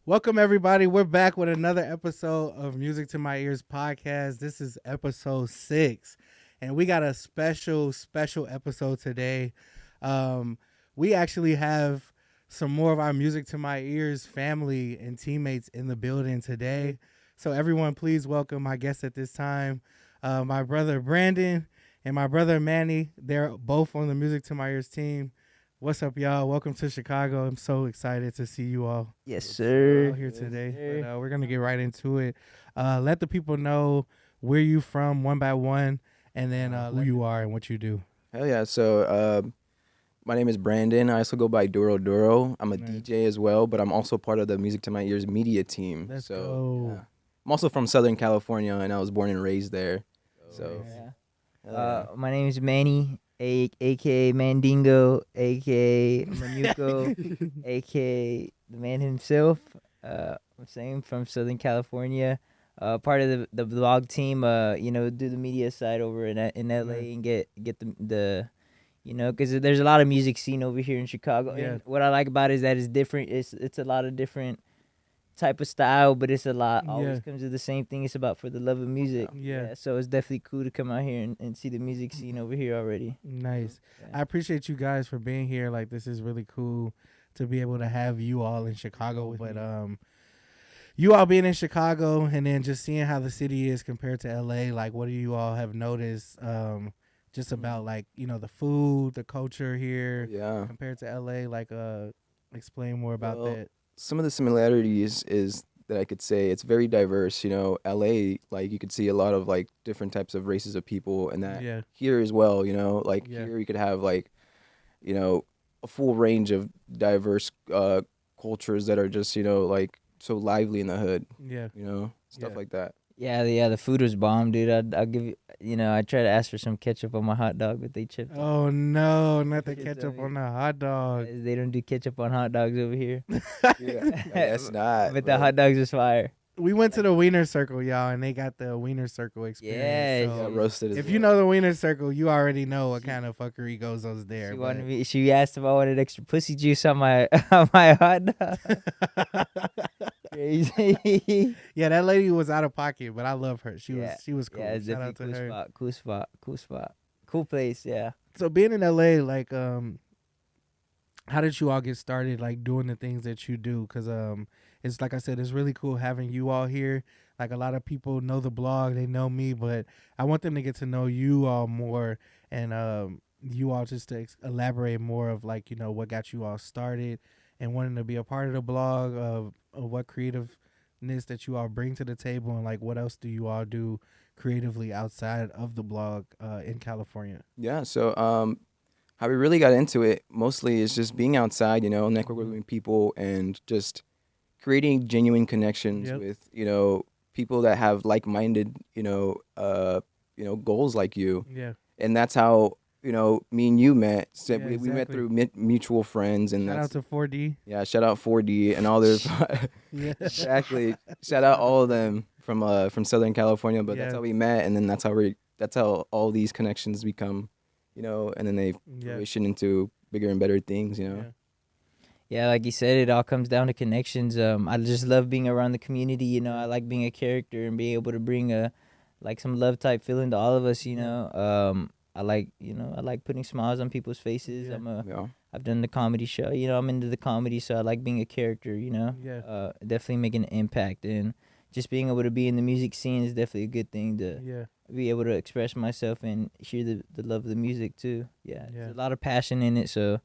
Welcome, everybody. We're back with another episode of Music to My Ears podcast. This is episode 6, and we got a special episode today. Um, we actually have some more of our Music to My Ears family and teammates in the building today. So, everyone, please welcome my guests at this time, my brother Brandon and my brother Manny. They're both on the Music to My Ears team. What's up, y'all? Welcome to Chicago. I'm so excited to see you all Yes, sir. out here today. sir. But we're gonna get right into it. Let the people know where you from one by one, and then who you are and what you do. Hell yeah. So my name is Brandon. I also go by DuroDuro. I'm a Nice. DJ as well, but I'm also part of the Music to My Ears media team. Let's so go. yeah. I'm also from Southern California, and I was born and raised there. So nice. Yeah. hell My name is Manny, aka Mandingo, aka Manuko, aka the man himself. I'm saying from Southern California. Part of the vlog team. Do the media side over in LA and get the because there's a lot of music scene over here in Chicago. Yeah. And what I like about it is that it's different. It's a lot of different type of style, but it's a lot always Yeah. comes to the same thing. It's about for the love of music. Yeah. So it's definitely cool to come out here and see the music scene over here already. Nice. Yeah. I appreciate you guys for being here. Like, this is really cool to be able to have you all in Chicago. But you all being in Chicago and then just seeing how the city is compared to LA, like, what do you all have noticed? Just about like the food, the culture here yeah. compared to LA. Like, explain more about Well, that. Some of the similarities is that I could say it's very diverse. LA, like you could see a lot of like different types of races of people, and that Yeah. here as well. Like Yeah. here you could have like a full range of diverse cultures that are just like so lively in the hood. Yeah. Stuff Yeah. like that. Yeah, the food was bomb, dude. I'll give you, I tried to ask for some ketchup on my hot dog, but they chipped. Oh no, not the Yes, ketchup I mean- on the hot dog. They don't do ketchup on hot dogs over here. Yeah, that's not. But the hot dogs is fire. We went to the Wiener Circle, y'all, and they got the Wiener Circle experience. Yeah, so got roasted as if well. you know the Wiener Circle, you already know what kind of fuckery goes on there. She but- wanted me. She asked if I wanted extra pussy juice on my on my hot dog. Crazy. Yeah, that lady was out of pocket, but I love her. She Yeah. was cool. Yeah, it's Shout out to definitely her. cool spot, cool place. Yeah. So being in LA, like, how did you all get started, like, doing the things that you do? Because it's like I said, it's really cool having you all here. Like, a lot of people know the blog, they know me, but I want them to get to know you all more, and you all just to elaborate more of, like, what got you all started and wanting to be a part of the blog, of what creativeness that you all bring to the table, and like what else do you all do creatively outside of the blog in California. Yeah. So how we really got into it mostly is just being outside, networking with people and just creating genuine connections Yep. with people that have like-minded goals like you, Yeah. and that's how me and you met. So Yeah, we met exactly. through mutual friends, and Shout out that's to 4D. yeah. Shout out 4D and all their Yeah. exactly. Shout out all of them from Southern California. But that's Yeah. how we met, and then that's how all these connections become, and then they Yeah. fruition into bigger and better things. Yeah. Yeah, like you said, it all comes down to connections. I just love being around the community. I like being a character and being able to bring some love type feeling to all of us. I like putting smiles on people's faces. Yeah. I've done the comedy show. I'm into the comedy, so I like being a character. Yeah. Definitely making an impact, and just being able to be in the music scene is definitely a good thing to Yeah. be able to express myself and hear the love of the music too. Yeah, Yeah. there's a lot of passion in it. So,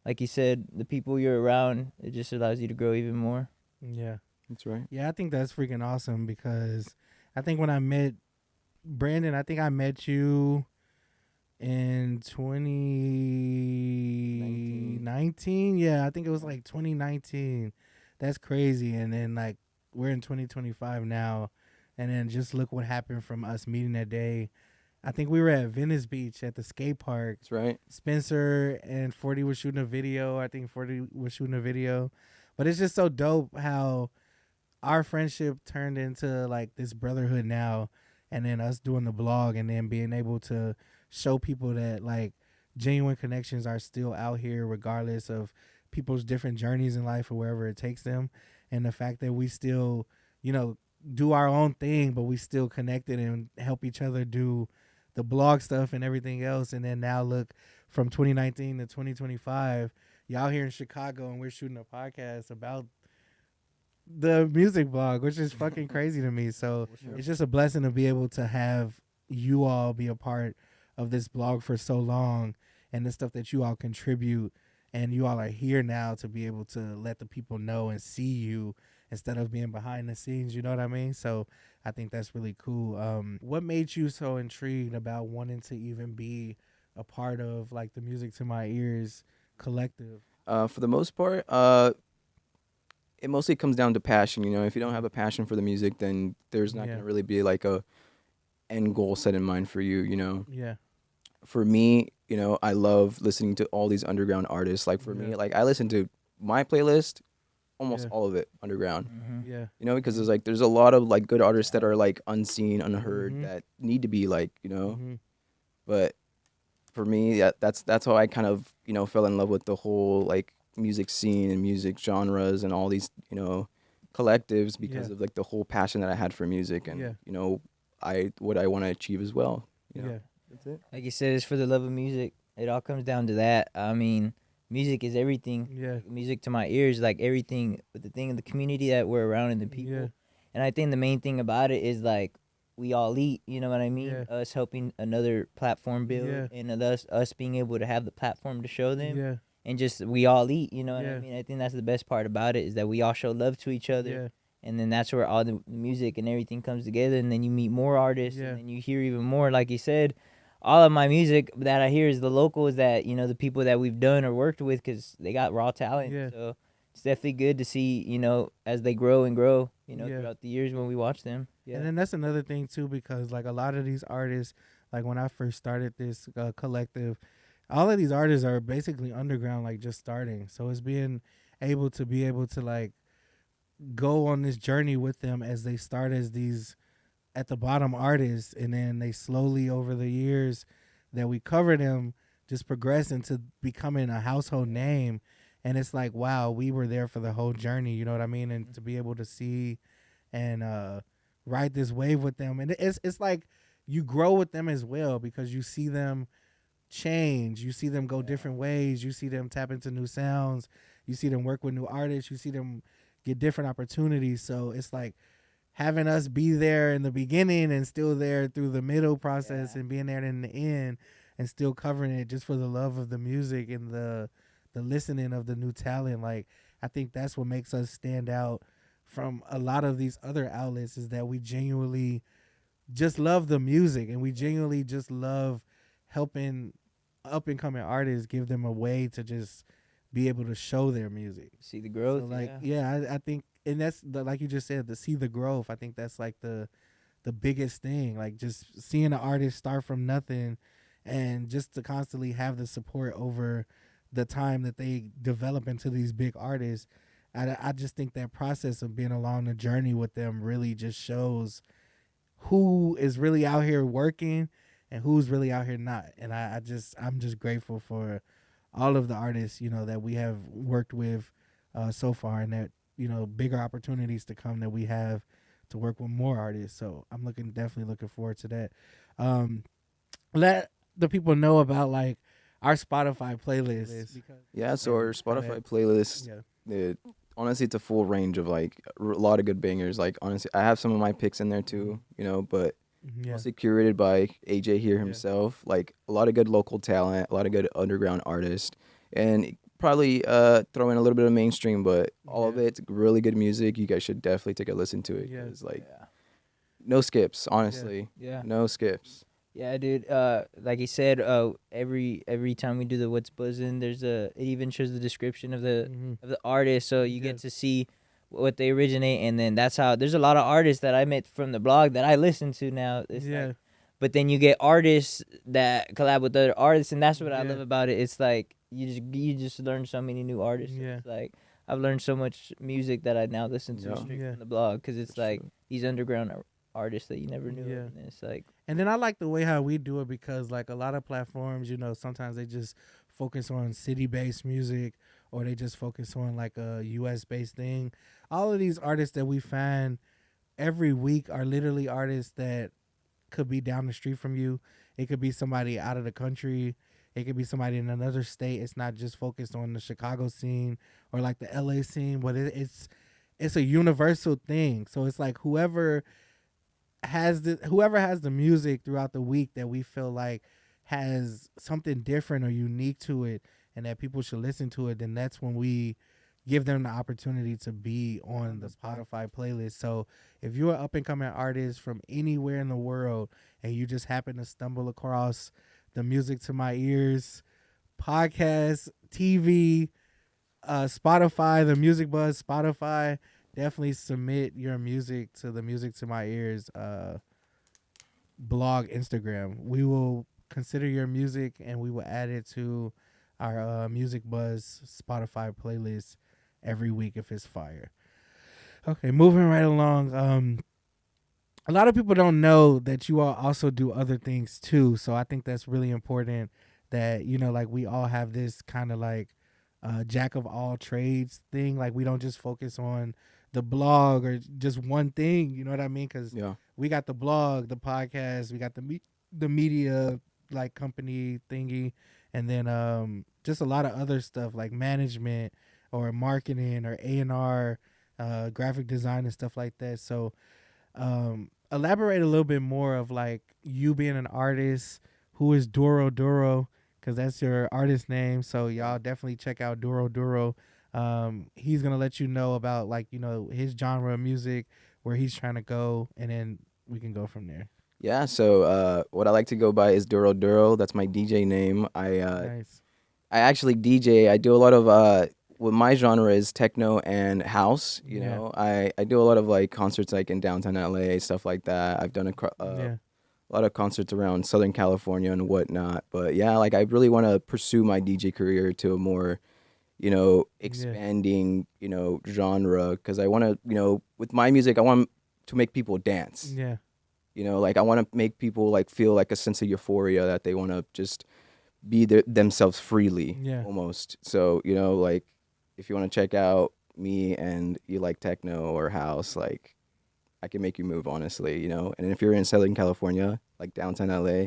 like you said, the people you're around, it just allows you to grow even more. Yeah. That's right. Yeah, I think that's freaking awesome because I think when I met Brandon, I think I met you in 2019. Yeah, I think it was like 2019. That's crazy. And then like we're in 2025 now, and then just look what happened from us meeting that day. I think we were at Venice Beach at the skate park. That's right. Spencer and 40 was shooting a video. I think 40 was shooting a video. But it's just so dope how our friendship turned into like this brotherhood now, and then us doing the blog and then being able to show people that like genuine connections are still out here regardless of people's different journeys in life or wherever it takes them. and the fact that we still, you know, do our own thing, but we still connected and help each other do the blog stuff and everything else. And then now look, from 2019 to 2025, y'all here in Chicago and we're shooting a podcast about the music blog, which is fucking crazy to me. So it's just a blessing to be able to have you all be a part of this blog for so long, and the stuff that you all contribute, and you all are here now to be able to let the people know and see you instead of being behind the scenes. You know what I mean? So I think that's really cool. What made you so intrigued about wanting to even be a part of like the Music to My Ears collective? For the most part, it mostly comes down to passion. You know, if you don't have a passion for the music, then there's not gonna really be like a end goal set in mind for you. You know. Yeah. For me, you know, I love listening to all these underground artists. Like for me, like I listen to my playlist, almost all of it underground. Yeah. You know, because there's a lot of like good artists that are like unseen, unheard, that need to be like, you know. But for me, that's how I kind of, you know, fell in love with the whole like music scene and music genres and all these, you know, collectives because of like the whole passion that I had for music and you know, what I want to achieve as well. You know? That's it. Like you said, it's for the love of music. It all comes down to that. I mean, music is everything. Yeah. Music to my ears, like everything. But the thing of the community that we're around and the people. Yeah. And I think the main thing about it is like we all eat. You know what I mean? Yeah. Us helping another platform build, and us being able to have the platform to show them. Yeah. And just we all eat. You know what I mean? I think that's the best part about it is that we all show love to each other. Yeah. And then that's where all the music and everything comes together. And then you meet more artists. And then you hear even more. Like you said, all of my music that I hear is the locals that, you know, the people that we've done or worked with because they got raw talent. Yeah. So it's definitely good to see, you know, as they grow and grow, you know, throughout the years when we watch them. Yeah. And then that's another thing, too, because, like, a lot of these artists, like, when I first started this collective, all of these artists are basically underground, like, just starting. So it's being able to, like, go on this journey with them as they start as these at the bottom artists, and then they slowly over the years that we cover them just progress into becoming a household name. And it's like, wow, we were there for the whole journey, you know what I mean? And to be able to see and ride this wave with them, and it's like you grow with them as well because you see them change, you see them go different ways, you see them tap into new sounds, you see them work with new artists, you see them get different opportunities. So it's like having us be there in the beginning and still there through the middle process and being there in the end and still covering it just for the love of the music and the listening of the new talent. Like, I think that's what makes us stand out from a lot of these other outlets is that we genuinely just love the music and we genuinely just love helping up and coming artists, give them a way to just be able to show their music. See the growth. So like, I think, and that's like you just said, to see the growth. I think that's like the biggest thing. Like just seeing an artist start from nothing, and just to constantly have the support over the time that they develop into these big artists. I just think that process of being along the journey with them really just shows who is really out here working and who's really out here not. And I'm just grateful for all of the artists, you know, that we have worked with so far, and that, you know, bigger opportunities to come that we have to work with more artists. So I'm definitely looking forward to that. Let the people know about like our Spotify playlist. Yeah, so our Spotify playlist, honestly, it's a full range of like a lot of good bangers. Like honestly, I have some of my picks in there too, you know, but mostly curated by AJ here himself. Like a lot of good local talent, a lot of good underground artists, and probably throw in a little bit of mainstream, but all of it's really good music. You guys should definitely take a listen to it. It's like no skips, honestly. No skips. Yeah, dude. Like you said, every time we do the What's Buzzin', it even shows the description of the artist, so you get to see what they originate, and then that's how. There's a lot of artists that I met from the blog that I listen to now. Like, but then you get artists that collab with other artists, and that's what I love about it. It's like you just learn so many new artists. It's like I've learned so much music that I now listen to straight from the blog, because it's like these underground artists that you never knew of, and it's like. And then I like the way how we do it, because like a lot of platforms, you know, sometimes they just focus on city-based music, or they just focus on like a US-based thing. All of these artists that we find every week are literally artists that could be down the street from you. It could be somebody out of the country. It could be somebody in another state. It's not just focused on the Chicago scene or like the LA scene, but it's a universal thing. So it's like whoever has the music throughout the week that we feel like has something different or unique to it and that people should listen to it, then that's when we give them the opportunity to be on the Spotify playlist. So if you're an up and coming artist from anywhere in the world and you just happen to stumble across the Music to My Ears podcast, TV, Spotify, the Music Buzz Spotify, definitely submit your music to the Music to My Ears blog Instagram. We will consider your music and we will add it to our Music Buzz Spotify playlist every week if it's fire. Okay, moving right along. A lot of people don't know that you all also do other things too. So I think that's really important that, you know, like we all have this kind of like jack of all trades thing. Like we don't just focus on the blog or just one thing. You know what I mean? Because we got the blog, the podcast, we got the media like company thingy, and then just a lot of other stuff like management or marketing or A&R, graphic design and stuff like that. So elaborate a little bit more of like you being an artist. Who is DuroDuro? Because that's your artist name. So y'all definitely check out DuroDuro. He's gonna let you know about like, you know, his genre of music, where he's trying to go, and then we can go from there. Yeah, so what I like to go by is DuroDuro. That's my DJ name. Nice. I actually DJ. I do a lot of what my genre is techno and house. You know, I do a lot of like concerts like in downtown LA, stuff like that. I've done a lot of concerts around Southern California and whatnot. But yeah, like I really want to pursue my DJ career to a more, you know, expanding, you know, genre, because I want to, you know, with my music, I want to make people dance. Yeah. You know, like I want to make people like feel like a sense of euphoria that they want to just be themselves freely, almost. So, you know, like if you want to check out me and you like techno or house, like I can make you move, honestly, you know. And if you're in Southern California, like downtown LA,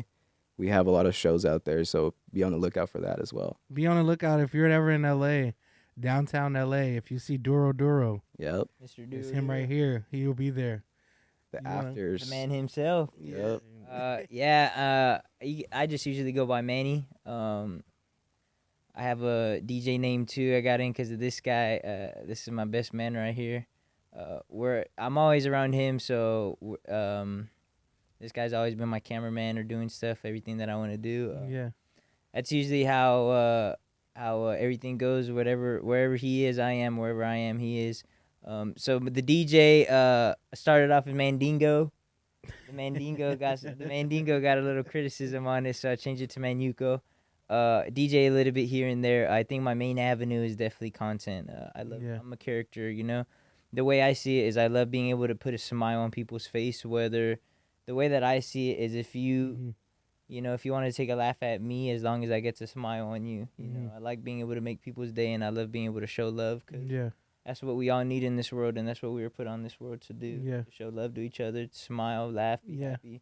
we have a lot of shows out there, so be on the lookout for that as well. Be on the lookout if you're ever in LA, downtown LA. If you see DuroDuro, yep, Mr. Duro, it's him right here. He will be there. The afters, the man himself. Yep. I just usually go by Manny. I have a DJ name too. I got in because of this guy. This is my best man right here. I'm always around him, so this guy's always been my cameraman or doing stuff, everything that I want to do. That's usually how everything goes. Wherever he is, I am. Wherever I am, he is. So the DJ started off as Mandingo. The Mandingo got a little criticism on it, so I changed it to Manuko. DJ a little bit here and there. I think my main avenue is definitely content. I'm a character, you know. The way I see it is I love being able to put a smile on people's face. Whether the way that I see it is if you know, if you want to take a laugh at me, as long as I get to smile on you, you know, I like being able to make people's day, and I love being able to show love. That's what we all need in this world, and that's what we were put on this world to do. To show love to each other, to smile, laugh, be happy.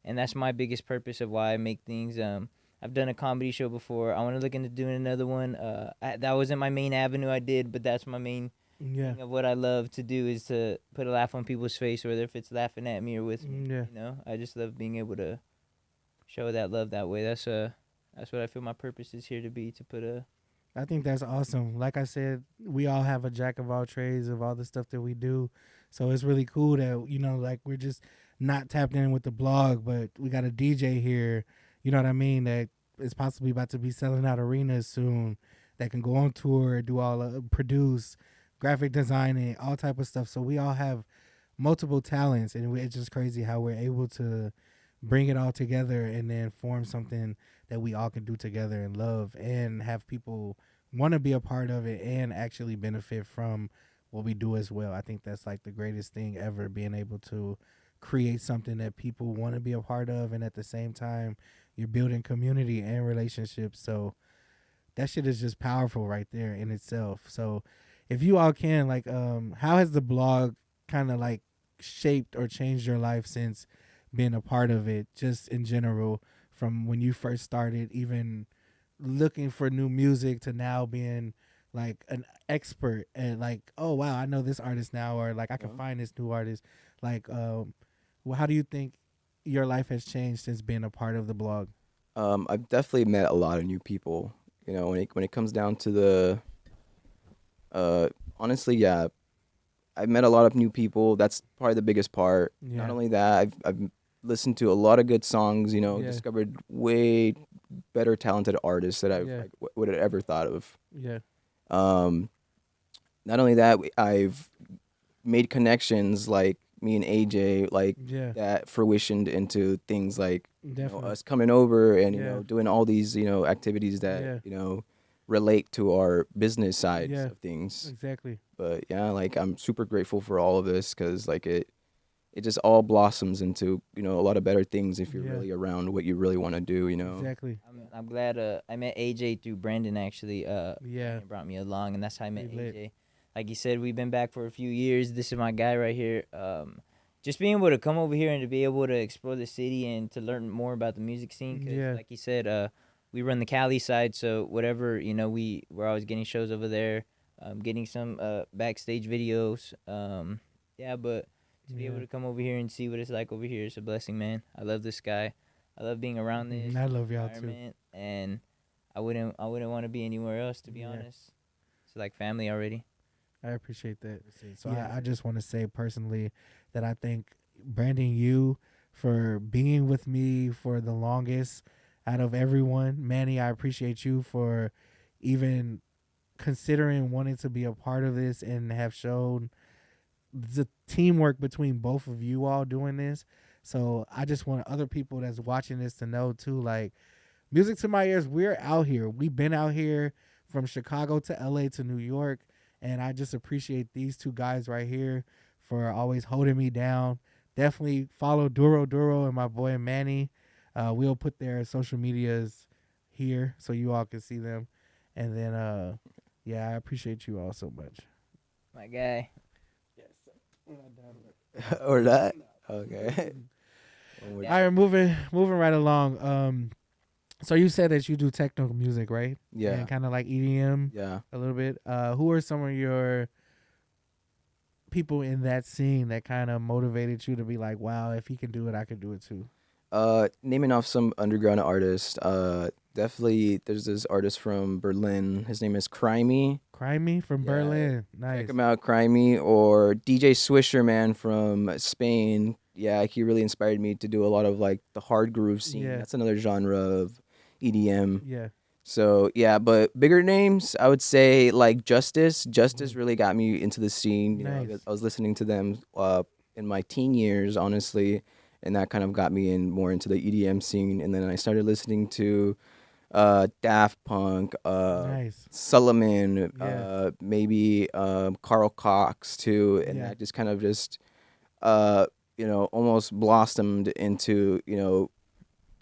And that's my biggest purpose of why I make things. I've done a comedy show before. I want to look into doing another one. That wasn't my main avenue I did, but that's my main thing of what I love to do, is to put a laugh on people's face, whether if it's laughing at me or with me. You know, I just love being able to show that love that way. That's what I feel my purpose is here to be, to put a... I think that's awesome. Like I said, we all have a jack of all trades of all the stuff that we do. So it's really cool that, you know, like we're just not tapped in with the blog, but we got a DJ here, you know what I mean, that is possibly about to be selling out arenas soon, that can go on tour, do all produce, graphic designing, all type of stuff. So we all have multiple talents, and it's just crazy how we're able to bring it all together and then form something that we all can do together and love, and have people want to be a part of it and actually benefit from what we do as well. I think that's like the greatest thing ever, being able to create something that people want to be a part of, and at the same time you're building community and relationships. So that shit is just powerful right there in itself. So if you all can, like, how has the blog kind of like shaped or changed your life since being a part of it, just in general, from when you first started, even looking for new music to now being like an expert and like, oh wow, I know this artist now, or like I can find this new artist. Like, well, how do you think your life has changed since being a part of the blog? I've definitely met a lot of new people. You know, when it comes down to the, honestly, yeah, I've met a lot of new people. That's probably the biggest part. Yeah. Not only that, I've listened to a lot of good songs. You know, Yeah. discovered way better talented artists that I've Yeah. like would have ever thought of. Yeah. Not only that, I've made connections like me and AJ, like Yeah. that fruitioned into things like Definitely. us coming over and Yeah. doing all these activities that Yeah. relate to our business sides Yeah. of things. Exactly. But yeah, like I'm super grateful for all of this because like it just all blossoms into a lot of better things if you're Yeah. really around what you really want to do. Exactly. I'm glad I met AJ through Brandon actually. Yeah. Brandon brought me along, and that's how I met Pretty lit. AJ. Like you said, we've been back for a few years. This is my guy right here. Just being able to come over here and to be able to explore the city and to learn more about the music scene. 'Cause Yeah. like you said, we run the Cali side, so whatever we're always getting shows over there, getting some backstage videos. Yeah, but to be able to come over here and see what it's like over here is a blessing, man. I love this guy. I love being around this I love y'all too. environment, and I wouldn't want to be anywhere else, to be Yeah. honest. It's like family already. I appreciate that. So Yeah. I just want to say personally that I thank Brandon, you, for being with me for the longest out of everyone. Manny, I appreciate you for even considering wanting to be a part of this and have shown the teamwork between both of you all doing this. So I just want other people that's watching this to know too, like, Music to My Ears, we're out here. We've been out here from Chicago to LA to New York. And I just appreciate these two guys right here for always holding me down. Definitely follow DuroDuro and my boy Manny. We'll put their social medias here so you all can see them. And then, yeah, I appreciate you all so much. My guy. or that. Okay. All right, moving right along. So you said that you do techno music, right? Yeah. And kind of like EDM. Yeah. A little bit. Who are some of your people in that scene that kind of motivated you to be like, wow, if he can do it, I can do it too? Naming off some underground artists. Definitely, there's this artist from Berlin. His name is Crimey. Crimey from Yeah. Berlin. Nice. Check him out, Crimey, or DJ Swisher, man, from Spain. Yeah, he really inspired me to do a lot of like the hard groove scene. Yeah. That's another genre of EDM. Yeah. So yeah, but bigger names, I would say like Justice. Justice really got me into the scene. You know, Nice. I was listening to them in my teen years, honestly, and that kind of got me in more into the EDM scene. And then I started listening to Daft Punk, Nice. Solomon, Yeah. maybe Carl Cox too, and Yeah. that just kind of just almost blossomed into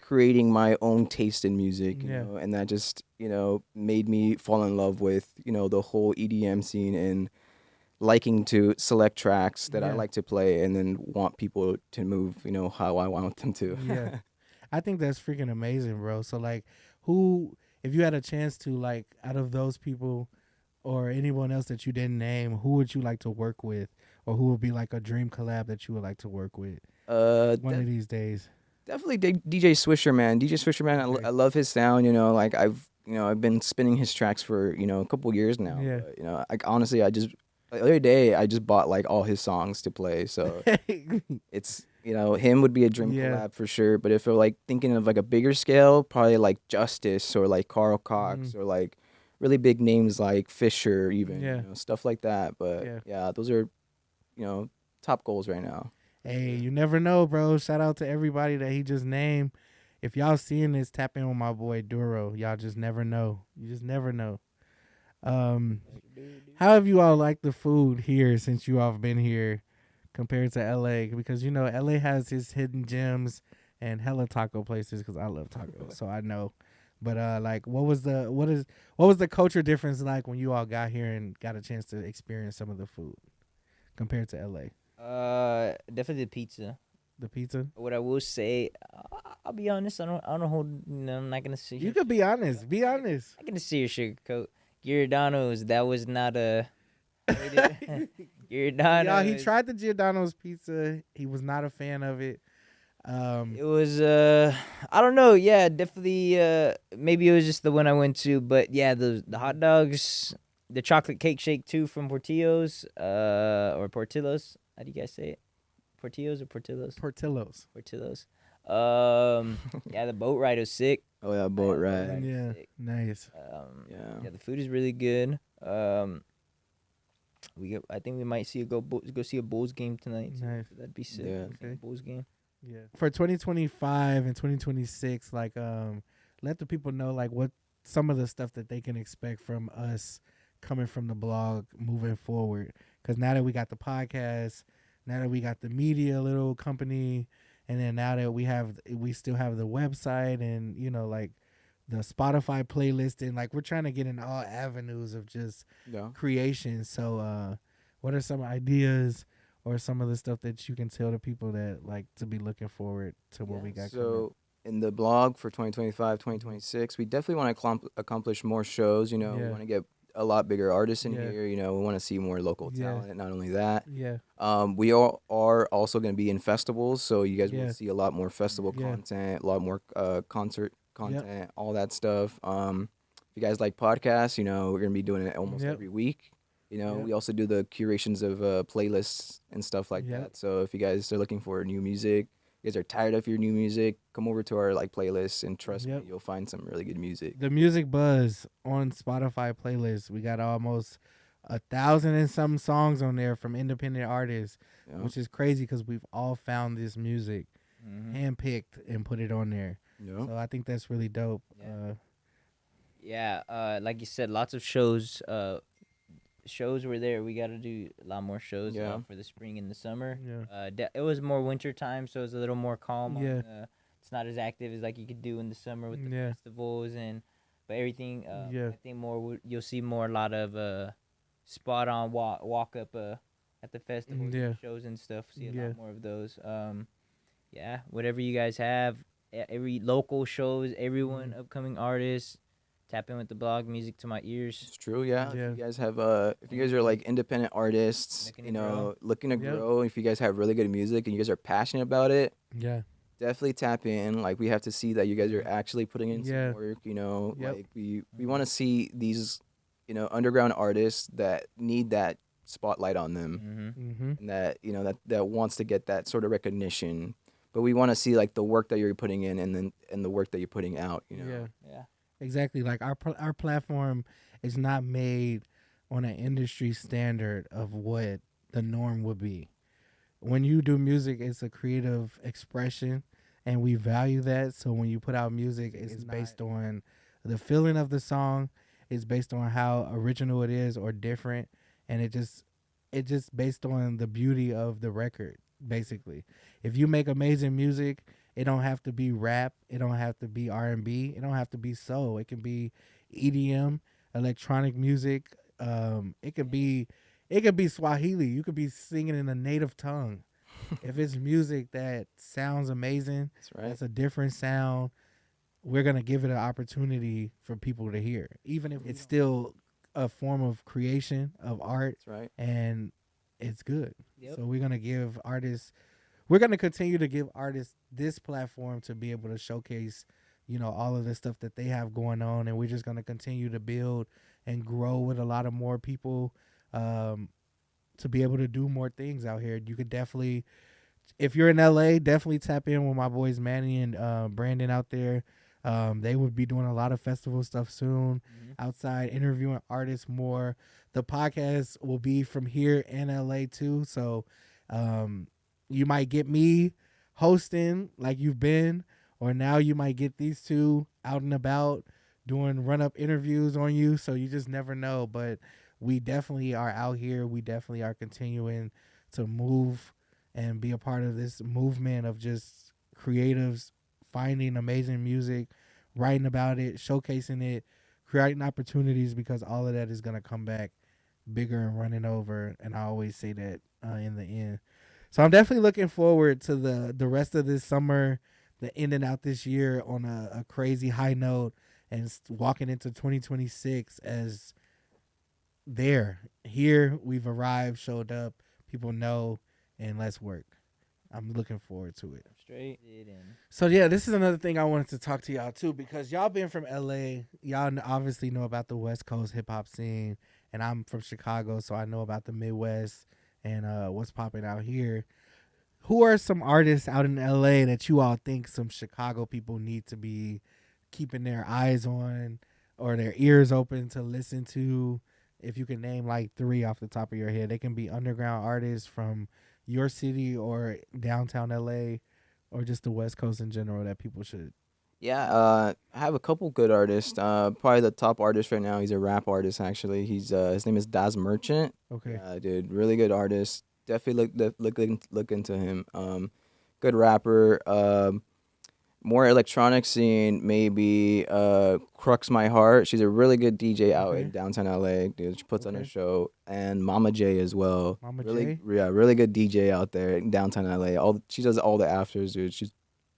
creating my own taste in music, Yeah. and that just made me fall in love with the whole EDM scene and liking to select tracks that I Yeah. like to play and then want people to move how I want them to. Yeah. I think that's freaking amazing, bro. So like, who, if you had a chance to, like, out of those people or anyone else that you didn't name, who would you like to work with, or who would be like a dream collab that you would like to work with one of these days? Definitely DJ Swisher, man. DJ Swisher, man. Okay. I love his sound. Like I've been spinning his tracks for a couple years now. Yeah. But, like honestly, the other day I just bought like all his songs to play. So it's him would be a dream Yeah. collab for sure. But if we're like thinking of like a bigger scale, probably like Justice or like Carl Cox or like really big names like Fisher, even Yeah. stuff like that. But yeah, those are top goals right now. Hey, you never know, bro. Shout out to everybody that he just named. If y'all seeing this, tap in with my boy Duro. Y'all just never know. You just never know. How have you all liked the food here since you all have been here compared to LA? Because LA has his hidden gems and hella taco places, because I love tacos, so I know. But like, what was the culture difference like when you all got here and got a chance to experience some of the food compared to LA? Definitely the pizza. The pizza. What I will say, I'll be honest. I don't hold. I'm not gonna say. You could be honest. Be honest. I'm not gonna say your sugarcoat. Giordano's. That was not a. Giordano's. Y'all, he tried the Giordano's pizza. He was not a fan of it. It was I don't know. Yeah, definitely. Maybe it was just the one I went to, but yeah, the hot dogs, the chocolate cake shake too from Portillo's. Or Portillo's. How do you guys say it? Portillo's or Portillo's? Portillo's. Portillo's. Yeah, the boat ride was sick. Oh yeah, boat ride. Yeah, nice. Yeah, the food is really good. I think we might go see a Bulls game tonight. So Nice. that'd be sick. Yeah. Okay. Bulls game. Yeah. For 2025 and 2026, like let the people know like what some of the stuff that they can expect from us coming from the blog moving forward. Because now that we got the podcast, now that we got the media little company, and then now that we still have the website and like the Spotify playlist, and like we're trying to get in all avenues of just creation. So what are some ideas or some of the stuff that you can tell the people that like to be looking forward to what we got coming? So in the blog for 2025, 2026, we definitely want to accomplish more shows. We want to get a lot bigger artists in here. We want to see more local talent. Not only that, we all are also going to be in festivals, so you guys will see a lot more festival content, a lot more concert content, all that stuff. If you guys like podcasts, we're going to be doing it almost every week. We also do the curations of playlists and stuff like that. So if you guys are looking for new music, you guys are tired of your new music, come over to our like playlists and trust me, you'll find some really good music. The Music Buzz on Spotify playlist, we got almost 1,000 and some songs on there from independent artists, which is crazy because we've all found this music, handpicked and put it on there. So I think that's really dope. Like you said, lots of shows. Shows were there. We got to do a lot more shows for the spring and the summer. It was more winter time, so it was a little more calm. It's not as active as like you could do in the summer with the festivals but everything. I think you'll see more a lot of spot on walk up at the festivals, shows and stuff. See a lot more of those. Whatever you guys have, every local shows, everyone, upcoming artists. Tap in with the blog, Music to My Ears. It's true, If you guys have, if you guys are like independent artists, looking to grow. If you guys have really good music and you guys are passionate about it, definitely tap in. Like we have to see that you guys are actually putting in some work. Like we want to see these, underground artists that need that spotlight on them, and that that wants to get that sort of recognition. But we want to see like the work that you're putting in, and the work that you're putting out. Exactly. Like our platform is not made on an industry standard of what the norm would be. When you do music, it's a creative expression, and we value that. So when you put out music, it's based on the feeling of the song. It's based on how original it is or different, and it just based on the beauty of the record. Basically, if you make amazing music, it don't have to be rap. It don't have to be R&B. It don't have to be soul. It can be EDM, electronic music. It could be Swahili. You could be singing in a native tongue. If it's music that sounds amazing, that's a different sound. We're gonna give it an opportunity for people to hear, even if it's still a form of creation of art. And it's good. So we're gonna give artists. We're going to continue to give artists this platform to be able to showcase, all of the stuff that they have going on. And we're just going to continue to build and grow with a lot of more people to be able to do more things out here. You could definitely, if you're in LA, definitely tap in with my boys Manny and Brandon out there. They would be doing a lot of festival stuff soon, outside interviewing artists more. The podcast will be from here in LA too. So, you might get me hosting like you've been, or now you might get these two out and about doing run-up interviews on you. So you just never know. But we definitely are out here. We definitely are continuing to move and be a part of this movement of just creatives finding amazing music, writing about it, showcasing it, creating opportunities, because all of that is gonna come back bigger and running over. And I always say that in the end. So I'm definitely looking forward to the rest of this summer, the ending out this year on a crazy high note, and walking into 2026 as here we've arrived, showed up, people know, and let's work. I'm looking forward to it. Straight. So yeah, this is another thing I wanted to talk to y'all too, because y'all being from LA, y'all obviously know about the West Coast hip hop scene, and I'm from Chicago, so I know about the Midwest and what's popping out here. Who are some artists out in LA that you all think some Chicago people need to be keeping their eyes on or their ears open to listen to? If you can name like 3 off the top of your head, they can be underground artists from your city or downtown LA or just the West Coast in general that people should. Yeah, I have a couple good artists. Probably the top artist right now. He's a rap artist actually. He's his name is Daz Merchant. Okay. Dude, really good artist. Definitely look into him. Good rapper. More electronic scene, maybe Crux My Heart. She's a really good DJ out in downtown LA. Dude, she puts on a show. And Mama J as well. Mama really, J? Yeah, really good DJ out there in downtown LA. She does all the afters, dude. She's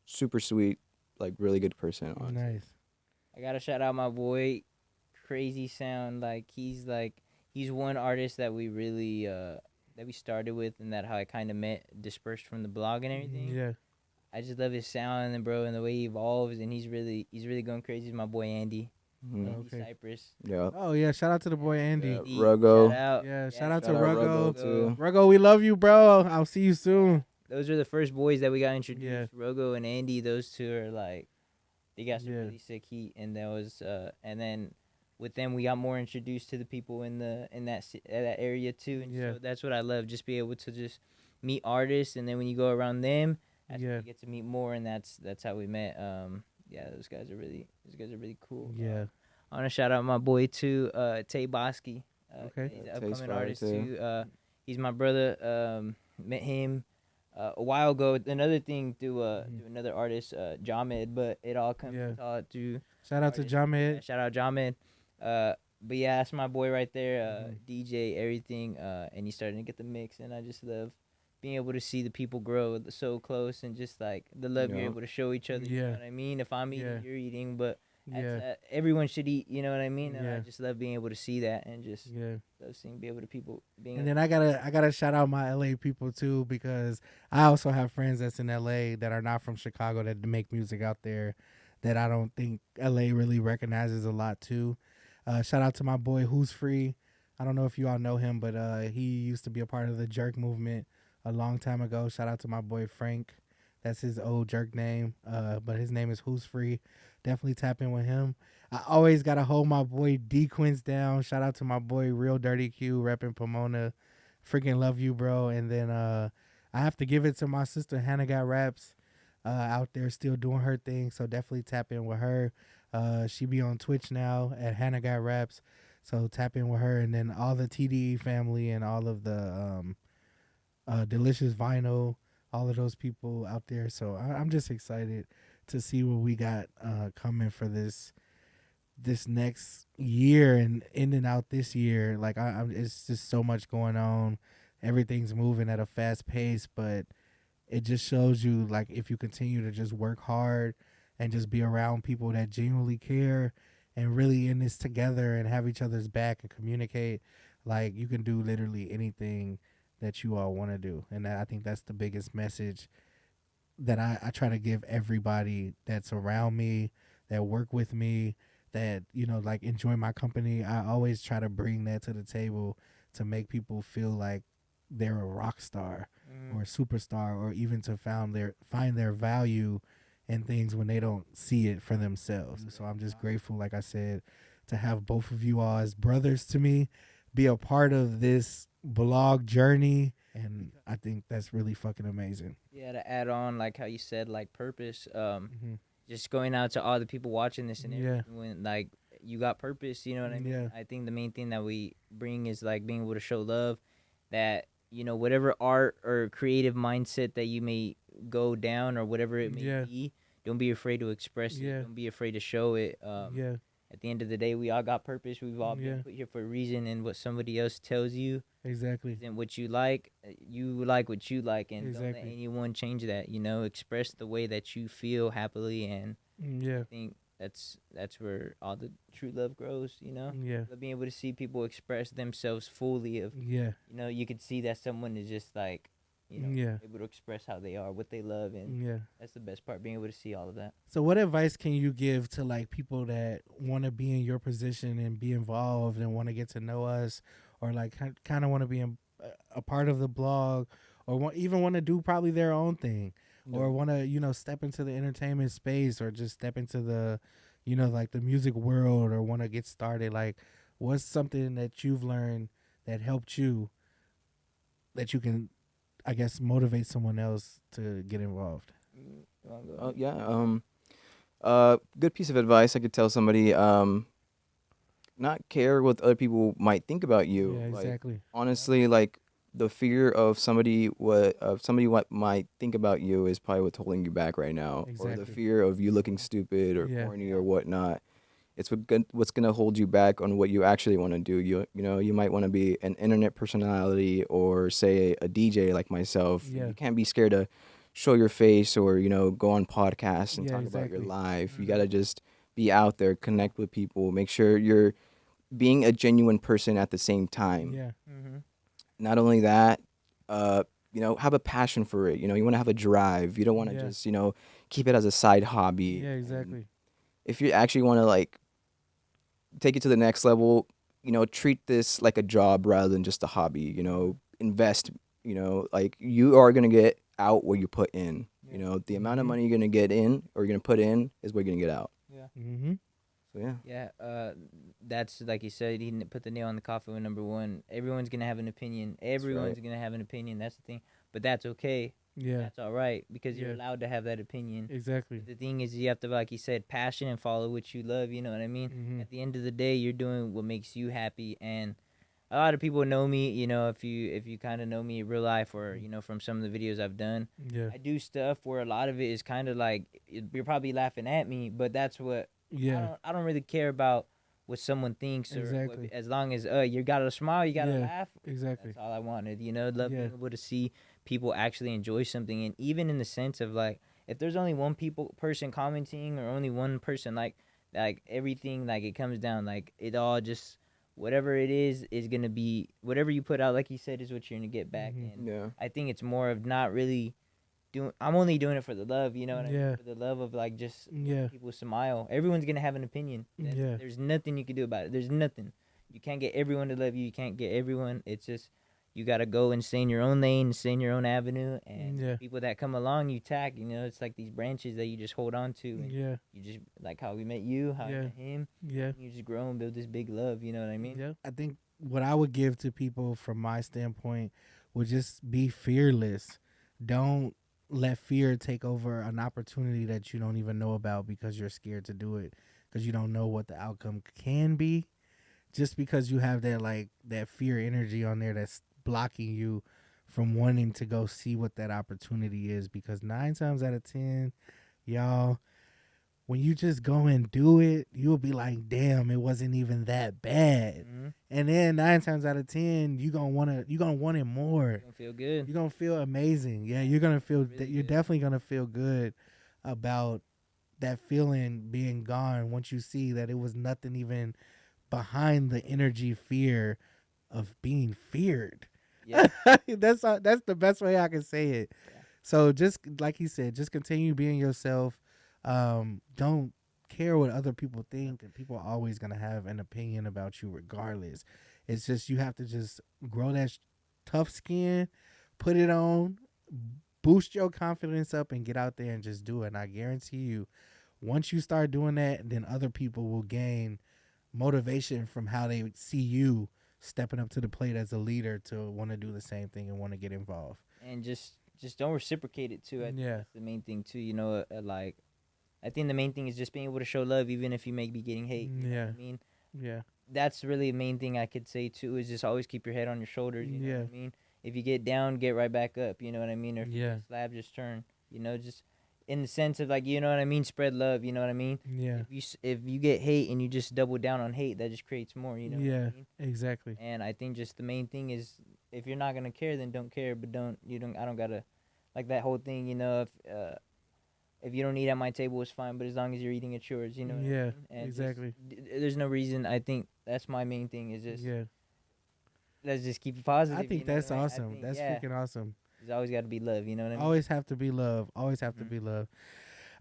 super sweet, like really good person. Honestly. Nice. I gotta shout out my boy, Crazy Sound. Like he's one artist that we really that we started with, and that how I kind of met dispersed from the blog and everything. Yeah. I just love his sound and bro, and the way he evolves, and he's really going crazy. He's my boy Andy. Andy Cypress. Yeah. Oh yeah, shout out to the boy Andy. Yeah, Ruggo. Shout out. Yeah, shout out to Shout out Ruggo too. Ruggo, we love you, bro. I'll see you soon. Those are the first boys that we got introduced. Yeah. Ruggo and Andy, those two are like, they got some Yeah. really sick heat, and that was and then with them we got more introduced to the people in that area too, and Yeah. so that's what I love, just be able to just meet artists, and then when you go around them, that's when Yeah. you get to meet more, and that's how we met. Yeah, those guys are really cool. Yeah. I want to shout out my boy too, Tay Bosky. Okay. He's an Tay's upcoming fire, artist too. too. He's my brother. Met him a while ago. Another thing through another artist, Jamed, but it all comes through. Shout out to artists. Jamed. Yeah, shout out Jamed. But yeah, that's my boy right there. DJ, everything. And he's starting to get the mix, and I just love being able to see the people grow so close, and just like the love you're able to show each other. You know what I mean? If I'm eating, you're eating, but everyone should eat. You know what I mean? And I just love being able to see that, and just love seeing be able to people being. And then I gotta shout out my LA people too, because I also have friends that's in LA that are not from Chicago that make music out there that I don't think LA really recognizes a lot too. Shout out to my boy Who's Free. I don't know if you all know him, but he used to be a part of the Jerk movement a long time ago. Shout out to my boy Frank. That's his old Jerk name, but his name is Who's Free. Definitely tap in with him. I always got to hold my boy D Quince down. Shout out to my boy Real Dirty Q, repping Pomona. Freaking love you, bro. And then I have to give it to my sister Hannah Got Raps out there still doing her thing. So definitely tap in with her. She be on Twitch now at Hannah Got Raps. So tap in with her. And then all the TDE family and all of the Delicious Vinyl, all of those people out there. So I'm just excited to see what we got coming for this next year and ending out this year. Like it's just so much going on. Everything's moving at a fast pace, but it just shows you, like, if you continue to just work hard and just be around people that genuinely care and really in this together and have each other's back and communicate, like, you can do literally anything that you all want to do. And I think that's the biggest message that I try to give everybody that's around me, that work with me, that, you know, like, enjoy my company. I always try to bring that to the table to make people feel like they're a rock star or a superstar, or even to find their value in things when they don't see it for themselves. So I'm just grateful, like I said, to have both of you all as brothers to me, be a part of this blog journey, and I think that's really fucking amazing. Yeah, to add on, like how you said, like purpose, just going out to all the people watching this, and everything, when, like, you got purpose, you know what I mean? Yeah. I think the main thing that we bring is, like, being able to show love, that, you know, whatever art or creative mindset that you may go down, or whatever it may be, don't be afraid to express Yeah. it. Don't be afraid to show it. Yeah. At the end of the day, we all got purpose. We've all Yeah. been put here for a reason, and what somebody else tells you Exactly. isn't what you like. You like what you like, and don't let Exactly. anyone change that. You know, express the way that you feel happily, and Yeah. I think that's where all the true love grows. You know, Yeah. But being able to see people express themselves fully. Of Yeah. you know, you could see that someone is just like, you know, Yeah. able to express how they are, what they love, and Yeah. that's the best part. Being able to see all of that. So what advice can you give to like people that want to be in your position and be involved and want to get to know us, or like kind of want to be a part of the blog, or even want to do probably their own thing, or want to step into the entertainment space, or just step into the like the music world, or want to get started? Like, what's something that you've learned that helped you that you can, I guess, motivate someone else to get involved? Yeah. Good piece of advice I could tell somebody. Not care what other people might think about you. Yeah, Like, exactly. honestly, like the fear of somebody what might think about you is probably what's holding you back right now, or the Exactly. fear of you looking stupid or Yeah. corny or whatnot. It's what's gonna hold you back on what you actually want to do. You might want to be an internet personality or say a DJ like myself. Yeah. You can't be scared to show your face or go on podcasts and Yeah, talk about your exactly. life. You gotta just be out there, connect with people, make sure you're being a genuine person at the same time. Yeah. Mm-hmm. Not only that, have a passion for it. You want to have a drive. You don't want to Yeah. just, keep it as a side hobby. Yeah, And exactly. if you actually want to like take it to the next level, treat this like a job rather than just a hobby. Invest. Like you are gonna get out what you put in. The amount of Mhm. money you're gonna get in or you're gonna put in is what you're gonna get out. Yeah. Mm-hmm. So yeah. Yeah, that's like you said. He put the nail on the coffin with number one. Everyone's gonna have an opinion. Everyone's gonna have an opinion. That's the thing. But that's okay. Yeah. That's all right because you're Yeah. allowed to have that opinion. Exactly. But the thing is, you have to, like you said, passion and follow what you love. You know what I mean? Mm-hmm. At the end of the day, you're doing what makes you happy. And a lot of people know me. If you kind of know me in real life, or from some of the videos I've done, Yeah. I do stuff where a lot of it is kind of like you're probably laughing at me, but that's what Yeah. I don't really care about what someone thinks, or Exactly. as long as you gotta smile, you gotta Yeah. laugh. Exactly. That's all I wanted. Love Yeah. being able to see people actually enjoy something, and even in the sense of like, if there's only one person commenting, or only one person like everything, like it comes down, like it all just whatever it is gonna be whatever you put out. Like you said, is what you're gonna get back, Mhm. and Yeah. I think it's more of not really I'm only doing it for the love, you know what I Yeah. mean? For the love of like just Yeah. people smile. Everyone's gonna have an opinion. Yeah. There's nothing you can do about it. There's nothing. You can't get everyone to love you. You can't get everyone. It's just you gotta go and stay in your own lane, stay in your own avenue, and Yeah. people that come along, you tack. It's like these branches that you just hold on to, and Yeah. you just like how we met you, how I Yeah. met him. Yeah. You just grow and build this big love. You know what I mean? Yeah. I think what I would give to people from my standpoint would just be fearless. Don't let fear take over an opportunity that you don't even know about because you're scared to do it, because you don't know what the outcome can be. Just because you have that fear energy on there that's blocking you from wanting to go see what that opportunity is, because 9 times out of 10, y'all, when you just go and do it, you'll be like, damn, it wasn't even that bad. Mm-hmm. And then 9 times out of 10, you're gonna want it more. You're gonna feel good. You're gonna feel amazing. Yeah, you're gonna feel Really you're good. definitely gonna feel good about that feeling being gone once you see that it was nothing even behind the energy fear of being feared. Yeah. That's the best way I can say it. Yeah. So just like he said, just continue being yourself. Don't care what other people think, and people are always gonna have an opinion about you regardless. It's just you have to just grow that tough skin, put it on, boost your confidence up, and get out there and just do it. And I guarantee you, once you start doing that, then other people will gain motivation from how they see you stepping up to the plate as a leader to want to do the same thing and want to get involved. And just don't reciprocate it too. I think Yeah. that's the main thing too. Like I think the main thing is just being able to show love, even if you may be getting hate. You know what I mean? Yeah. That's really the main thing I could say too. Is just always keep your head on your shoulders. You know what I mean? If you get down, get right back up. You know what I mean? Or if you Yeah. get slapped, just turn. Just in the sense of like, you know what I mean, spread love, you know what I mean. Yeah. If you get hate and you just double down on hate, that just creates more, you know what I mean. Exactly. And I think just the main thing is, if you're not gonna care, then don't care. But I don't gotta, like that whole thing, you know. If you don't eat at my table, it's fine. But as long as you're eating at yours, you know what I mean? And exactly. There's no reason. I think that's my main thing. Is just let's just keep it positive. I think that's awesome. That's freaking awesome. There's always got to be love. You know what I mean? Always have to be love. Always have to be love.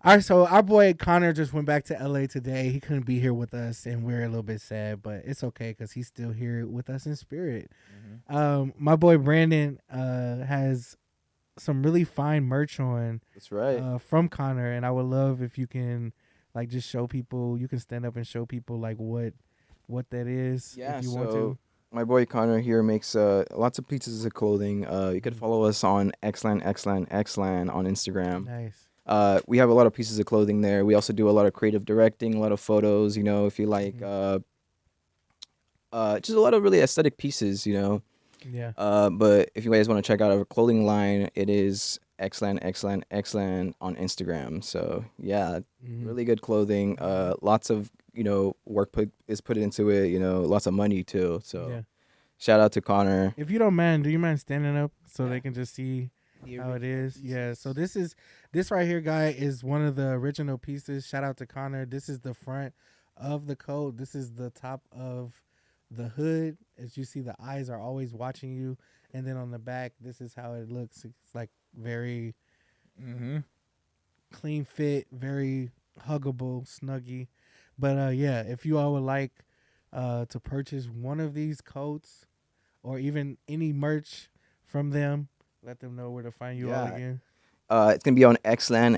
All right, so our boy Connor just went back to LA today. He couldn't be here with us, and we're a little bit sad, but it's okay because he's still here with us in spirit. My boy Brandon has some really fine merch on. That's right. From Connor, and I would love if you can like just show people. You can stand up and show people like what that is. Yeah, if you want to. My boy Connor here makes lots of pieces of clothing. You could follow us on Xlan on Instagram. Nice. We have a lot of pieces of clothing there. We also do a lot of creative directing, a lot of photos. You know, if you like, just a lot of really aesthetic pieces. You know. Yeah. But if you guys want to check out our clothing line, it is Xlan on Instagram. So yeah, really good clothing. Lots of work is put into it. You know, lots of money too. So shout out to Connor. If you don't mind, do you mind standing up so they can just see how it is? Yeah. So this right here, guy, is one of the original pieces. Shout out to Connor. This is the front of the coat. This is the top of the hood. As you see, the eyes are always watching you, and then on the back, this is how it looks. It's like very clean fit, very huggable, snuggy. But if you all would like to purchase one of these coats or even any merch from them, let them know where to find you all again. It's gonna be on Xlan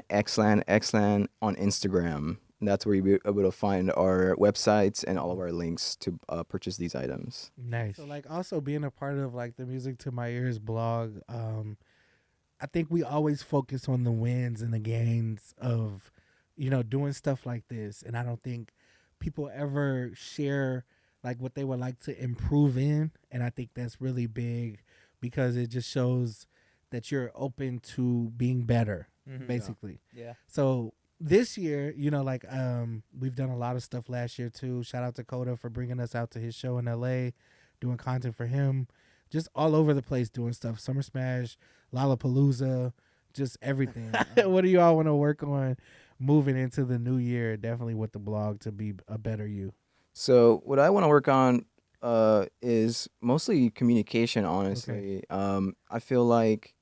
on Instagram. And that's where you'll be able to find our websites and all of our links to purchase these items. Nice. So like also being a part of like the Music to My Ears blog, I think we always focus on the wins and the gains of, doing stuff like this. And I don't think people ever share like what they would like to improve in. And I think that's really big because it just shows that you're open to being better, basically. Yeah. So this year, we've done a lot of stuff last year too. Shout out to Coda for bringing us out to his show in LA, doing content for him, just all over the place doing stuff. Summer Smash, Lollapalooza, just everything. What do you all want to work on moving into the new year? Definitely with the blog to be a better you. So what I want to work on is mostly communication, honestly. Okay. I feel like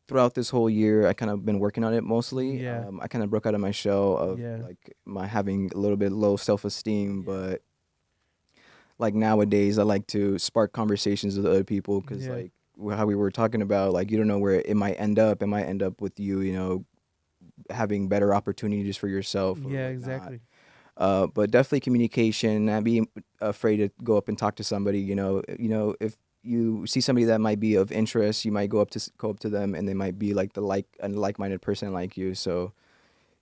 throughout this whole year, I kind of been working on it mostly. Yeah. I kind of broke out of my shell of like my having a little bit low self-esteem, but like nowadays I like to spark conversations with other people because like how we were talking about, like you don't know where it might end up. It might end up with you, having better opportunities for yourself. Yeah, exactly. But definitely communication, not being afraid to go up and talk to somebody. If you see somebody that might be of interest, you might go up to them, and they might be like a like-minded person like you. So,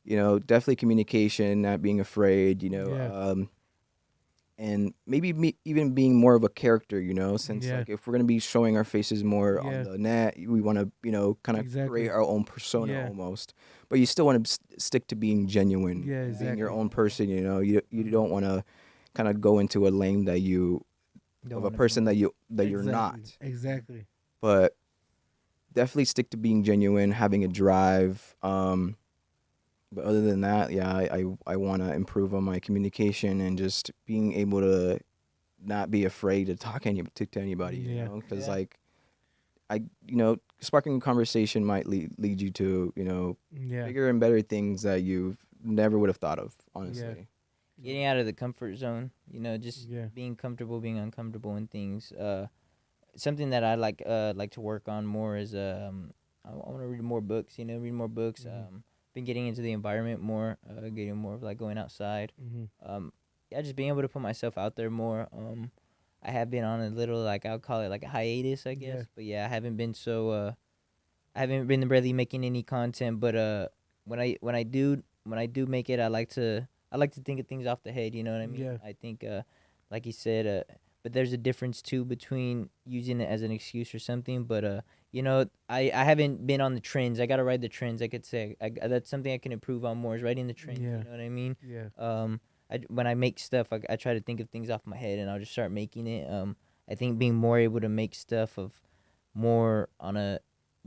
definitely communication, not being afraid. And maybe even being more of a character. Since like if we're gonna be showing our faces more on the net, we want to kind of create our own persona almost. But you still want to stick to being genuine, being your own person. You don't want to kind of go into a lane that you. Of a person that you're not. Exactly. But definitely stick to being genuine, having a drive. But other than that, I want to improve on my communication and just being able to not be afraid to talk to anybody. Because like sparking a conversation might lead you to bigger and better things that you never would have thought of. Honestly. Getting out of the comfort zone, just being comfortable, being uncomfortable in things. Something that I like to work on more is I want to read more books. Read more books. Been getting into the environment more, getting more of like going outside. Just being able to put myself out there more. I have been on a little like I'll call it like a hiatus, I guess. But I haven't been I haven't been really making any content. But when I do make it, I like to think of things off the head, you know what I mean? Yeah. I think, like you said, but there's a difference too between using it as an excuse or something. But I haven't been on the trends. I gotta ride the trends. I could say that's something I can improve on more is writing the trends. Yeah. You know what I mean? Yeah. When I make stuff, I try to think of things off my head and I'll just start making it. I think being more able to make stuff of more on a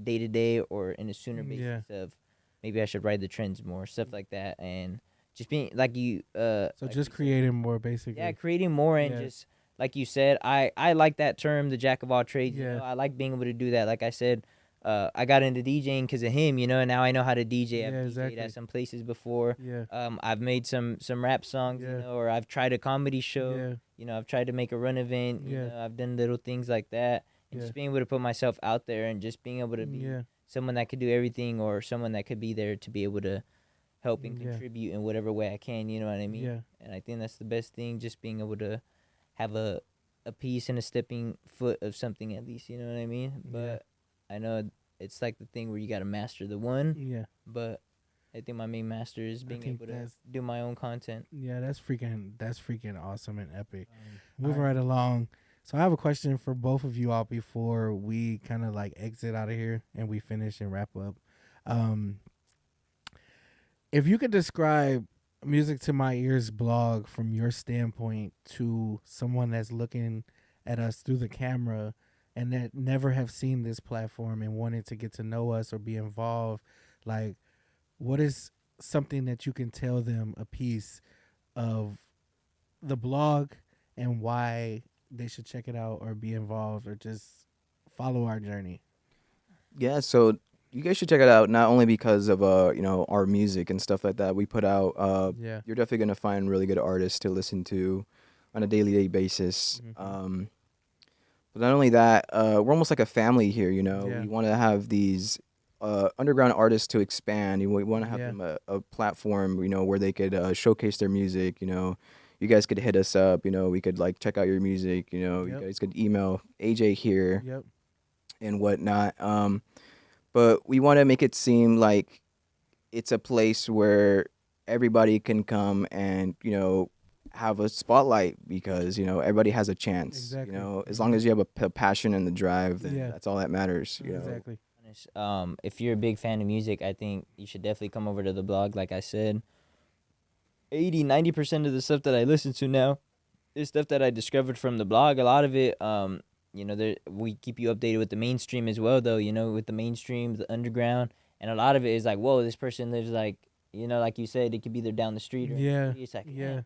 day to day or in a sooner basis of maybe I should ride the trends more, stuff like that, and just being like you. So like just you creating more, basically. yeah, creating more and just like you said, I like that term, the jack of all trades. Yeah. You know, I like being able to do that. Like I said, I got into DJing because of him. You know, and now I know how to DJ. I've DJed exactly. at some places before. Yeah. I've made some rap songs. You know, or I've tried a comedy show. Yeah. You know, I've tried to make a run event. You Yeah. know, I've done little things like that, and just being able to put myself out there and just being able to be someone that could do everything or someone that could be there to be able to help and contribute in whatever way I can. You know what I mean? Yeah. And I think that's the best thing, just being able to have a piece and a stepping foot of something at least. You know what I mean? But I know it's like the thing where you got to master the one. Yeah. But I think my main master is being able to do my own content. Yeah, that's freaking awesome and epic. Moving right along. So I have a question for both of you all before we kind of like exit out of here and we finish and wrap up. If you could describe Music to My Ears blog from your standpoint to someone that's looking at us through the camera and that never have seen this platform and wanted to get to know us or be involved, like, what is something that you can tell them a piece of the blog and why they should check it out or be involved or just follow our journey? Yeah, so you guys should check it out, not only because of our music and stuff like that we put out. You're definitely gonna find really good artists to listen to on a daily basis. But not only that, we're almost like a family here. We want to have these underground artists to expand. We want to have them a platform, where they could showcase their music. You guys could hit us up. We could like check out your music. You guys could email AJ here and whatnot. But we want to make it seem like it's a place where everybody can come and have a spotlight because everybody has a chance. Exactly. As long as you have a passion and the drive, then that's all that matters. Exactly. If you're a big fan of music, I think you should definitely come over to the blog. Like I said, 80-90% of the stuff that I listen to now is stuff that I discovered from the blog. A lot of it, we keep you updated with the mainstream as well, though. With the mainstream, the underground, and a lot of it is like, whoa, this person lives like, like you said, it could be there down the street. Or it's like, man,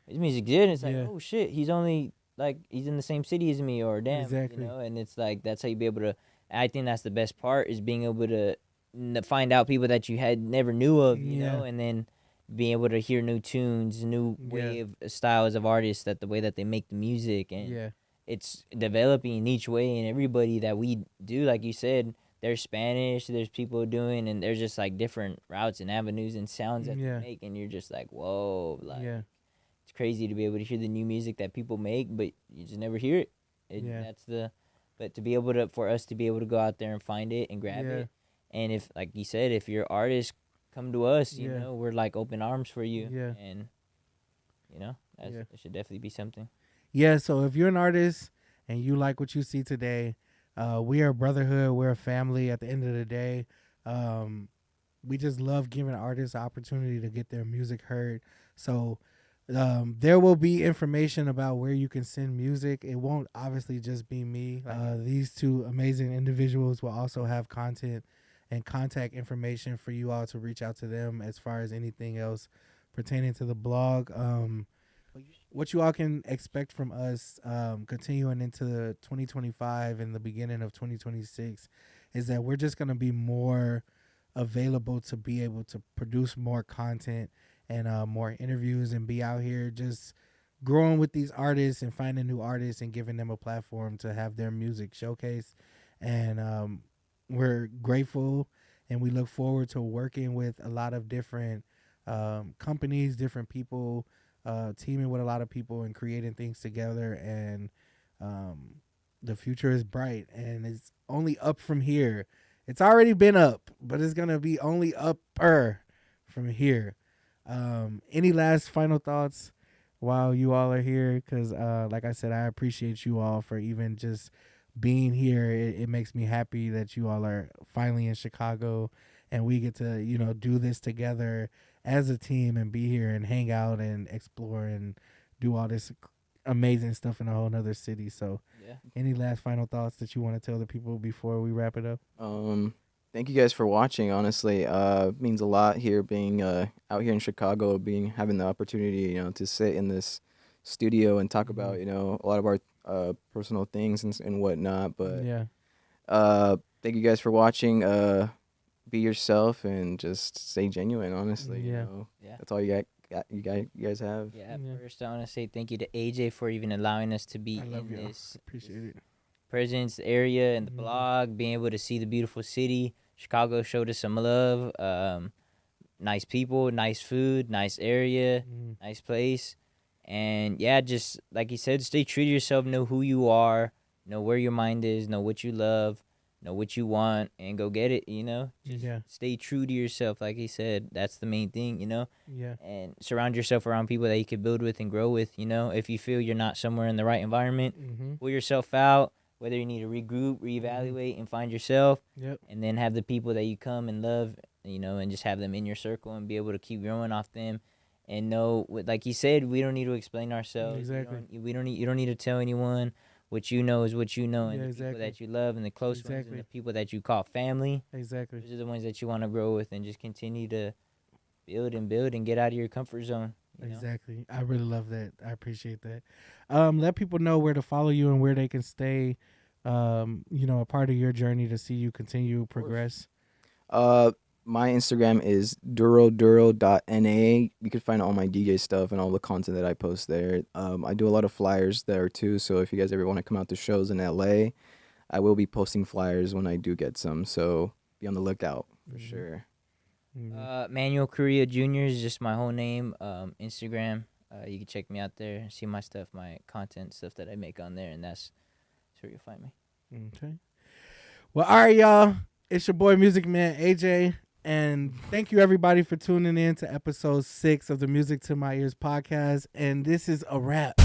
his music good. And it's like, oh shit, he's only like he's in the same city as me, or damn, and it's like that's how you be able to. I think that's the best part is being able to find out people that you had never knew of, you know, and then being able to hear new tunes, new way of styles of artists, that the way that they make the music, and it's developing in each way. And everybody that we do, like you said, there's Spanish, there's people doing, and there's just like different routes and avenues and sounds that they make, and you're just like, whoa, like it's crazy to be able to hear the new music that people make, but you just never hear it. But to be able to, for us to be able to go out there and find it and grab it, and if, like you said, if you're artist, come to us, you know, we're like open arms for you, and that should definitely be something. Yeah, so if you're an artist and you like what you see today, we are Brotherhood. We're a family at the end of the day. We just love giving artists the opportunity to get their music heard. So there will be information about where you can send music. It won't obviously just be me. These two amazing individuals will also have content and contact information for you all to reach out to them as far as anything else pertaining to the blog. What you all can expect from us continuing into 2025 and the beginning of 2026 is that we're just going to be more available to be able to produce more content and more interviews and be out here just growing with these artists and finding new artists and giving them a platform to have their music showcased. And we're grateful and we look forward to working with a lot of different companies, different people, teaming with a lot of people and creating things together. And the future is bright and it's only up from here. It's already been up, but it's going to be only upper from here. Any last final thoughts while you all are here, because like I said, I appreciate you all for even just being here. It makes me happy that you all are finally in Chicago and we get to, you know, do this together as a team and be here and hang out and explore and do all this amazing stuff in a whole nother city. So Yeah. any last final thoughts that you want to tell the people before we wrap it up? Thank you guys for watching. Honestly, it means a lot here being out here in Chicago, having the opportunity, to sit in this studio and talk about, a lot of our personal things and whatnot. But Yeah. thank you guys for watching. Be yourself and just stay genuine. Honestly, Yeah. Yeah. that's all you guys have. Yeah. Yeah. First, I want to say thank you to AJ for even allowing us to be I love in y'all. this Appreciate it. presence area and the Mhm. blog, being able to see the beautiful city. Chicago showed us some love. Nice people, nice food, nice area, nice place. And yeah, just like you said, stay true to yourself, know who you are, know where your mind is, know what you love, know what you want, and go get it, Just Yeah. stay true to yourself, like he said. That's the main thing, Yeah. And surround yourself around people that you can build with and grow with, If you feel you're not somewhere in the right environment, pull yourself out, whether you need to regroup, reevaluate, and find yourself, Yep. and then have the people that you come and love, and just have them in your circle and be able to keep growing off them. And know, like you said, we don't need to explain ourselves. Exactly. You don't need to tell anyone. What you know is what you know, and Yeah, the exactly. people that you love, and the close ones, Exactly. and the people that you call family. Exactly. Those are the ones that you want to grow with, and just continue to build and get out of your comfort zone. Exactly. I really love that. I appreciate that. Let people know where to follow you and where they can stay, a part of your journey to see you continue to progress. My Instagram is DuroDuro.na. You can find all my DJ stuff and all the content that I post there. I do a lot of flyers there too, so if you guys ever want to come out to shows in LA, I will be posting flyers when I do get some, so be on the lookout for sure. Manuel Correa Jr. is just my whole name. Instagram. You can check me out there, see my stuff, my content, stuff that I make on there, and that's where you'll find me. Okay. Well, all right, y'all. It's your boy Music Man AJ, and thank you everybody for tuning in to episode 6 of the Music to My Ears podcast. And this is a wrap.